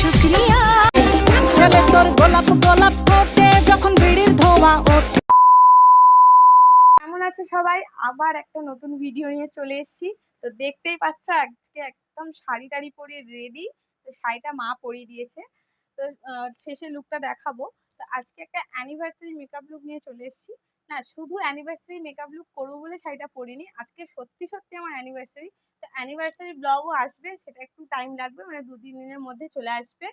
শুক্রিয়া। চলে তোর গোলাপ গোলাপ ফোটে যখন বিড়ির ধোঁয়া ওঠে। কেমন আছে সবাই? আবার একটা নতুন ভিডিও নিয়ে চলে এসেছি। তো দেখতেই পাচ্ছ আজকে একদম শাড়ি টাড়ি পরে রেডি। তো শাড়িটা মা পরিয়ে দিয়েছে। তো শেষে লুকটা দেখাবো। তো আজকে একটা অ্যানিভার্সারি মেকআপ লুক নিয়ে চলে এসেছি। না, শুধু অ্যানিভার্সারি মেকআপ লুক করবো বলে শাড়িটা পরিনি, আজকে সত্যি সত্যি আমার অ্যানিভার্সারি। তো অ্যানিভার্সারি ব্লগও আসবে, সেটা একটু টাইম লাগবে, মানে 2-3 দিনের মধ্যে চলে আসবে।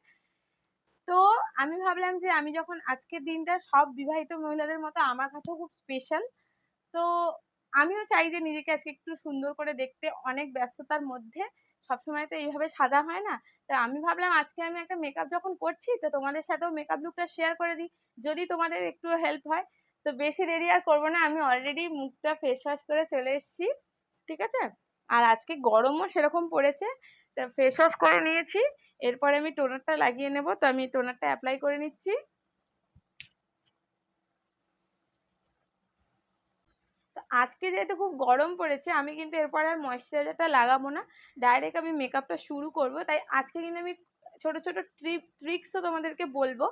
তো আমি ভাবলাম যে আমি যখন আজকের দিনটা সব বিবাহিত মহিলাদের মতো আমার কাছেও খুব স্পেশাল, তো আমিও চাই যে নিজেকে আজকে একটু সুন্দর করে দেখতে। অনেক ব্যস্ততার মধ্যে সবসময় তো এইভাবে সাজা হয় না। তো আমি ভাবলাম আজকে আমি একটা মেকআপ যখন করছি, তো তোমাদের সাথেও মেকআপ লুকটা শেয়ার করে দিই, যদি তোমাদের একটু হেল্প হয়। তো বেশি দেরি আর করবো না, আমি অলরেডি মুখটা ফেস ওয়াশ করে চলে এসেছি, ঠিক আছে। আর আজকে গরমও সেরকম পড়েছে, তো ফেস ওয়াশ করে নিয়েছি। এরপরে আমি টোনারটা লাগিয়ে নেব, তো আমি টোনারটা অ্যাপ্লাই করে নিচ্ছি। তো আজকে যেহেতু খুব গরম পড়েছে, আমি কিন্তু এরপর আর ময়েশ্চারাইজারটা লাগাবো না, ডাইরেক্ট আমি মেকআপটা শুরু করব। তাই আজকে কিন্তু আমি ছোট ছোট ট্রিক্সও তোমাদেরকে বলবো।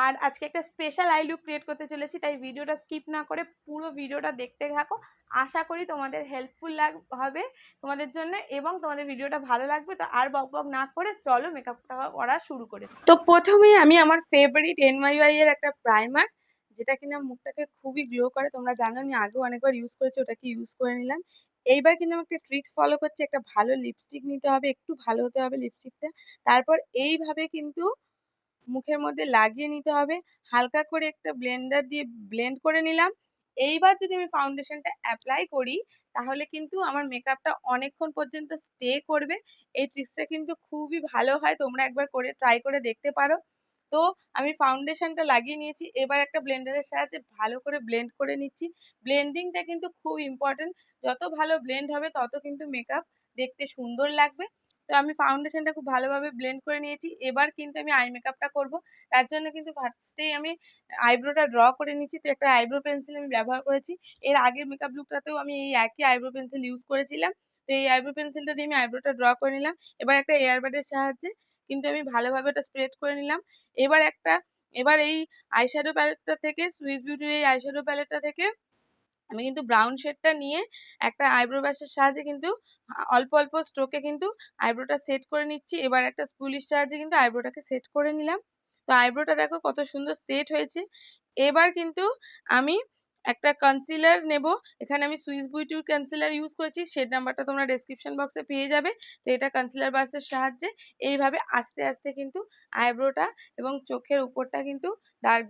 আর আজকে একটা স্পেশাল আই লুক ক্রিয়েট করতে চলেছি, তাই ভিডিওটা স্কিপ না করে পুরো ভিডিওটা দেখতে থাকো। আশা করি তোমাদের হেল্পফুল হবে তোমাদের জন্য, এবং তোমাদের ভিডিওটা ভালো লাগবে। তো আর বক বক না করে চলো মেকআপটা করা শুরু করে। তো প্রথমেই আমি আমার ফেভারিট NYY এর একটা প্রাইমার, যেটা কিনা মুখটাকে খুবই গ্লো করে, তোমরা জানো আমি আগেও অনেকবার ইউজ করেছি, ওটাকে ইউজ করে নিলাম। এইবার কিন্তু আমি একটা ট্রিক্স ফলো করছি, একটা ভালো লিপস্টিক নিতে হবে, একটু ভালো হতে হবে লিপস্টিকটা। তারপর এইভাবে কিন্তু মুখের মধ্যে লাগিয়ে নিতে হবে, হালকা করে একটা ব্লেন্ডার দিয়ে ব্লেন্ড করে নিলাম। এইবার যদি আমি ফাউন্ডেশনটা অ্যাপ্লাই করি, তাহলে কিন্তু আমার মেকআপটা অনেকক্ষণ পর্যন্ত স্টে করবে। এই ট্রিক্সটা কিন্তু খুবই ভালো হয়, তোমরা একবার করে ট্রাই করে দেখতে পারো। তো আমি ফাউন্ডেশনটা লাগিয়ে নিয়েছি, এবার একটা ব্লেন্ডারের সাহায্যে ভালো করে ব্লেন্ড করে নিচ্ছি। ব্লেন্ডিংটা কিন্তু খুব ইম্পর্টেন্ট, যত ভালো ব্লেন্ড হবে তত কিন্তু মেকআপ দেখতে সুন্দর লাগবে। তো আমি ফাউন্ডেশনটা খুব ভালোভাবে ব্লেন্ড করে নিয়েছি, এবার কিন্তু আমি আই মেকআপটা করব। তার জন্য কিন্তু ফার্স্টেই আমি আইব্রোটা ড্র করে নিচ্ছি। তো একটা আইব্রো পেন্সিল আমি ব্যবহার করেছি, এর আগের মেকআপ লুকটাতেও আমি এই একই আইব্রো পেন্সিল ইউজ করেছিলাম। তো এই আইব্রো পেন্সিলটা দিয়ে আমি আইব্রোটা ড্র করে নিলাম। এবার একটা এয়ারবাডের সাহায্যে কিন্তু আমি ভালোভাবে ওটা স্প্রেড করে নিলাম। এবার এবার এই আইশ্যাডো প্যালেটটা থেকে, সুইস বিউটির এই আইশ্যাডো প্যালেটটা থেকে আমি কিন্তু ব্রাউন শেডটা নিয়ে একটা আইব্রো ব্রাশের সাহায্যে কিন্তু অল্প অল্প স্ট্রোকে কিন্তু আইব্রোটা সেট করে নিচ্ছি। এবার একটা স্পুলির সাহায্যে কিন্তু আইব্রোটাকে সেট করে নিলাম। তো আইব্রোটা দেখো কত সুন্দর সেট হয়েছে। এবার কিন্তু আমি একটা কনসিলার নেব, এখানে আমি সুইস বিউটির কনসিলার ইউজ করেছি, শেড নাম্বারটা তোমরা ডেসক্রিপশন বক্সে পেয়ে যাবে। তো এটা কনসিলার ব্রাশের সাহায্যে এইভাবে আস্তে আস্তে কিন্তু আইব্রোটা এবং চোখের উপরটা কিন্তু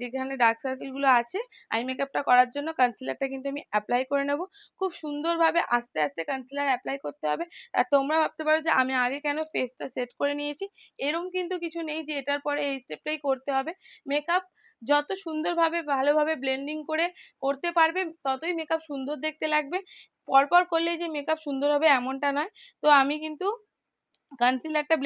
যেখানে ডার্ক সার্কেলগুলো আছে, আই মেকআপটা করার জন্য কনসিলারটা কিন্তু আমি অ্যাপ্লাই করে নেব। খুব সুন্দরভাবে আস্তে আস্তে কনসিলার অ্যাপ্লাই করতে হবে। আর তোমরা ভাবতে পারো যে আমি আগে কেন ফেসটা সেট করে নিয়েছি, এরকম কিন্তু কিছু নেই যে এটার পরে এই স্টেপটাই করতে হবে। মেকআপ যত সুন্দরভাবে ভালোভাবে ব্লেন্ডিং করে করতে পারবে, ততই মেকআপ সুন্দর দেখতে লাগবে। পরপর করলেই যে মেকআপ সুন্দর হবে এমনটা নয়। তো আমি কিন্তু কনসিলারটা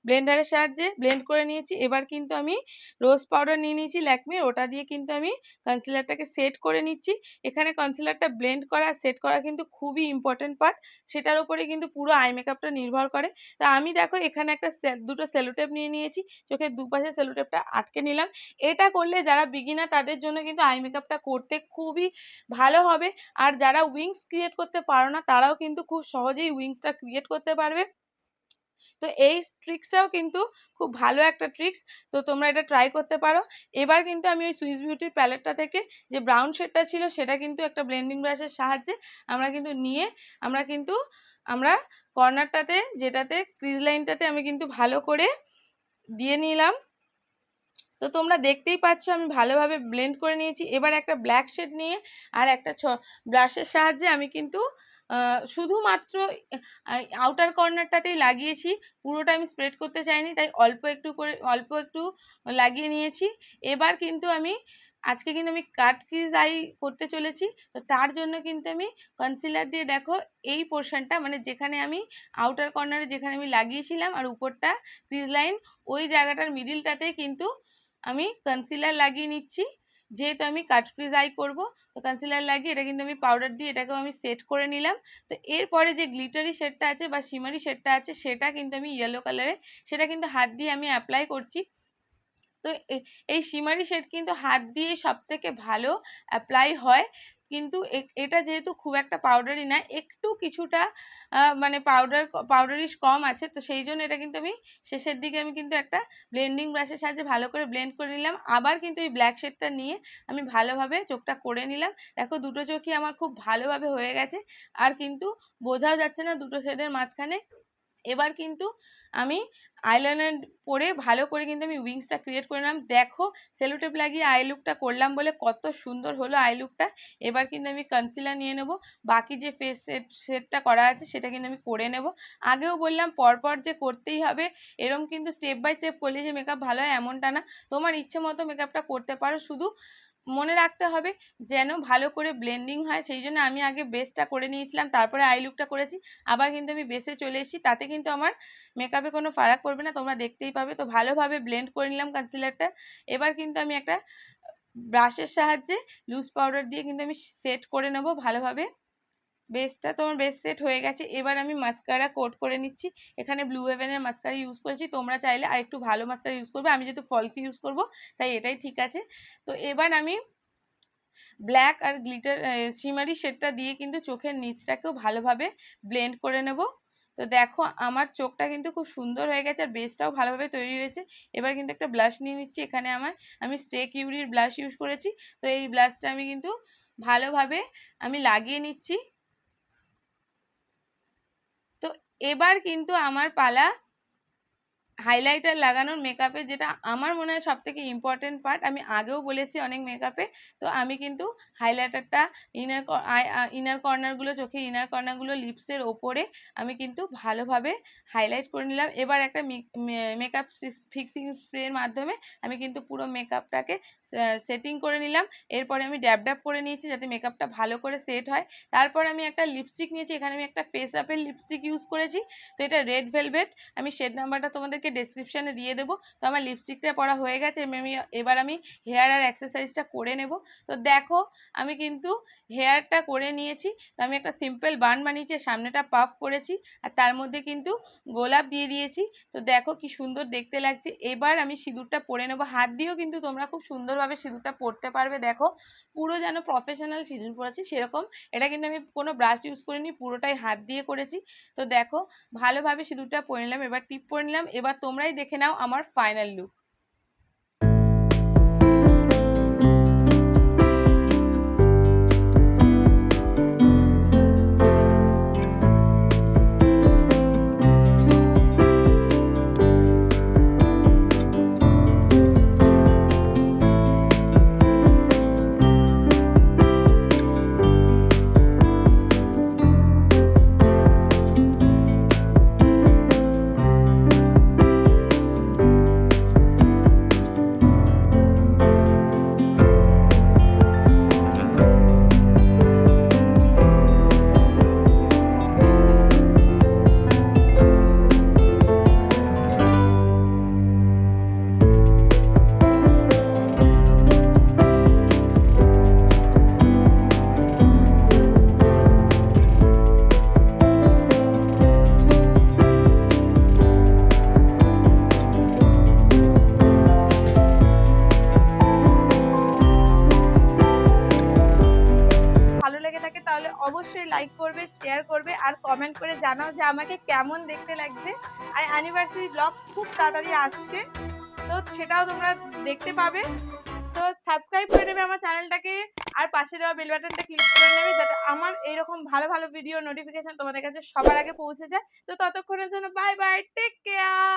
ব্লেন্ডারের সাহায্যে ব্লেন্ড করে নিয়েছি। এবার কিন্তু আমি রোজ পাউডার নিয়ে নিয়েছি ল্যাকমির, ওটা দিয়ে কিন্তু আমি কনসিলারটাকে সেট করে নিচ্ছি। এখানে কনসিলারটা ব্লেন্ড করা সেট করা কিন্তু খুবই ইম্পর্টেন্ট পার্ট, সেটার উপরে কিন্তু পুরো আই মেকআপটা নির্ভর করে। তা আমি দেখো এখানে একটা দুটো সেলোটেপ নিয়ে নিয়েছি, চোখের দুপাশে সেলোটেপটা আটকে নিলাম। এটা করলে যারা বিগিনার তাদের জন্য কিন্তু আই মেকআপটা করতে খুবই ভালো হবে। আর যারা উইংস ক্রিয়েট করতে পারো না, তারাও কিন্তু খুব সহজেই উইংসটা ক্রিয়েট করতে পারবে। তো এই ট্রিক্সটাও কিন্তু খুব ভালো একটা ট্রিক্স, তো তোমরা এটা ট্রাই করতে পারো। এবার কিন্তু আমি ওই সুইস বিউটির প্যালেটটা থেকে যে ব্রাউন শেডটা ছিল, সেটা কিন্তু একটা ব্লেন্ডিং ব্রাশের সাহায্যে আমরা কিন্তু নিয়ে আমরা কর্নারটাতে, যেটাতে ক্রিজ লাইনটাতে আমি কিন্তু ভালো করে দিয়ে নিলাম। তো তোমরা দেখতেই পাচ্ছ আমি ভালোভাবে ব্লেন্ড করে নিয়েছি। এবার একটা ব্ল্যাক শেড নিয়ে আর একটা ব্রাশের সাহায্যে আমি কিন্তু শুধুমাত্র আউটার কর্নারটাতেই লাগিয়েছি, পুরোটা আমি স্প্রেড করতে চাইনি, তাই অল্প একটু লাগিয়ে নিয়েছি। এবার কিন্তু আজকে কিন্তু আমি কাট ক্রিজ আই করতে চলেছি। তো তার জন্য কিন্তু আমি কনসিলার দিয়ে দেখো এই পোর্শনটা, মানে যেখানে আমি আউটার কর্নারে যেখানে আমি লাগিয়েছিলাম আর উপরটা ক্রিজ লাইন, ওই জায়গাটার মিডিলটাতে কিন্তু আমি কনসিলার লাগিয়ে নিচ্ছি। যেহেতু আমি কাট ক্রিজ আই করবো, তো কনসিলার লাগিয়ে এটা কিন্তু আমি পাউডার দিয়ে এটাকেও আমি সেট করে নিলাম। তো এরপরে যে গ্লিটারি শেডটা আছে বা শিমারি শেডটা আছে সেটা কিন্তু আমি ইয়েলো কালারে, সেটা কিন্তু হাত দিয়ে আমি অ্যাপ্লাই করছি। তো এই শিমারি শেড কিন্তু হাত দিয়ে সবথেকে ভালো অ্যাপ্লাই হয়, কিন্তু এটা যেহেতু খুব একটা পাউডারি না, একটু কিছুটা মানে পাউডারিশ কম আছে, তো সেই জন্য এটা কিন্তু আমি শেষের দিকে আমি কিন্তু একটা ব্লেন্ডিং ব্রাশের সাহায্যে ভালো করে ব্লেন্ড করে নিলাম। আবার কিন্তু এই ব্ল্যাক শেডটা নিয়ে আমি ভালোভাবে চোখটা করে নিলাম। দেখো দুটো চোখই আমার খুব ভালোভাবে হয়ে গেছে, আর কিন্তু বোঝাও যাচ্ছে না দুটো শেডের মাঝখানে। এবার কিন্তু আমি আইলাইনার পরে ভালো করে কিন্তু আমি উইংসটা ক্রিয়েট করে নিলাম। দেখো সেলো টেপ লাগিয়ে আই লুকটা করলাম বলে কত সুন্দর হলো আই লুকটা। এবার কিন্তু আমি কনসিলার নিয়ে নেব, বাকি যে ফেস সেটটা করা আছে সেটা কিন্তু আমি করে নেব। আগেও বললাম পরপর যে করতেই হবে, এরম কিন্তু স্টেপ বাই স্টেপ করলে যে মেকআপ ভালো হয় এমনটা না, তোমার ইচ্ছে মতো মেকআপটা করতে পারো, শুধু মনে রাখতে হবে যেন ভালো করে ব্লেন্ডিং হয়। সেই জন্য আমি আগে বেসটা করে নিয়েছিলাম, তারপরে আই লুকটা করেছি। আবার কিন্তু আমি বেসে চলে এসেছি, তাতে কিন্তু আমার মেকআপে কোনো ফারাক পড়বে না, তোমরা দেখতেই পাবে। তো ভালোভাবে ব্লেন্ড করে নিলাম কনসিলারটা। এবার কিন্তু আমি একটা ব্রাশের সাহায্যে লুজ পাউডার দিয়ে কিন্তু আমি সেট করে নেব ভালোভাবে বেসটা। তোমার বেস সেট হয়ে গেছে, এবার আমি মাস্কারা কোট করে নিচ্ছি। এখানে ব্লু হেভেনের মাস্কারা ইউজ করেছি, তোমরা চাইলে আর একটু ভালো মাস্কারা ইউজ করবে, আমি যেহেতু ফলসি ইউজ করব তাই এটাই ঠিক আছে। তো এবার আমি ব্ল্যাক আর গ্লিটার শিমারি শেডটা দিয়ে কিন্তু চোখের নিচটাকেও ভালোভাবে ব্লেন্ড করে নেব। তো দেখো আমার চোখটা কিন্তু খুব সুন্দর হয়ে গেছে, আর বেসটাও ভালোভাবে তৈরি হয়েছে। এবার কিন্তু একটা ব্লাশ নিয়ে নিচ্ছি, এখানে আমি স্টেক ইউরির ব্লাশ ইউজ করেছি। তো এই ব্লাশটা আমি কিন্তু ভালোভাবে আমি লাগিয়ে নিচ্ছি। তো এবার কিন্তু আমার পালা হাইলাইটার লাগানোর মেকআপে, যেটা আমার মনে হয় সবথেকে ইম্পর্টেন্ট পার্ট। আমি আগেও বলেছি অনেক মেকআপে, তো আমি কিন্তু হাইলাইটারটা ইনার কর্নারগুলো, চোখের ইনার কর্নারগুলো, লিপসের ওপরে আমি কিন্তু ভালোভাবে হাইলাইট করে নিলাম। এবার একটা মেকআপ ফিক্সিং স্প্রের মাধ্যমে আমি কিন্তু পুরো মেকআপটাকে সেটিং করে নিলাম। এরপরে আমি ড্যাব ড্যাব করে নিয়েছি যাতে মেকআপটা ভালো করে সেট হয়। তারপর আমি একটা লিপস্টিক নিয়েছি, এখানে আমি একটা ফেস আপের লিপস্টিক ইউজ করেছি। তো এটা রেড ভেলভেট, আমি শেড নাম্বারটা তোমাদেরকে ডেসক্রিপশানে দিয়ে দেবো। তো আমার লিপস্টিকটা পরা হয়ে গেছে, এবার আমি হেয়ার আর অ্যাক্সেসরিজটা করে নেব। তো দেখো আমি কিন্তু হেয়ারটা করে নিয়েছি। তো আমি একটা সিম্পল বান বানিয়েছি, সামনেটা পাফ করেছি, আর তার মধ্যে কিন্তু গোলাপ দিয়ে দিয়েছি। তো দেখো কি সুন্দর দেখতে লাগছে। এবার আমি সিঁদুরটা পরে নেব, হাত দিয়েও কিন্তু তোমরা খুব সুন্দরভাবে সিঁদুরটা পরতে পারবে। দেখো পুরো যেন প্রফেশনাল সিঁদুর পরেছি সেরকম। এটা কিন্তু আমি কোনো ব্রাশ ইউজ করিনি, পুরোটাই হাত দিয়ে করেছি। তো দেখো ভালোভাবে সিঁদুরটা পরে নিলাম, এবার টিপ পরে নিলাম। এবার তোমরাই দেখে নাও আমার ফাইনাল লুক। ভালো লেগে থাকে তাহলে অবশ্যই লাইক করবে, শেয়ার করবে, আর কমেন্ট করে জানাও যে আমাকে কেমন দেখতে লাগছে। আর অ্যানিভার্সারি ব্লগ খুব তাড়াতাড়ি আসছে, তো সেটাও তোমরা দেখতে পাবে। তো সাবস্ক্রাইব করে নেবে আমার চ্যানেলটাকে, আর পাশে দেওয়া বেল বাটনটা ক্লিক করে নেবে যাতে আমার এইরকম ভালো ভালো ভিডিও নোটিফিকেশন তোমাদের কাছে সবার আগে পৌঁছে যায়। তো ততক্ষণের জন্য বাই বাই, টেক কেয়ার।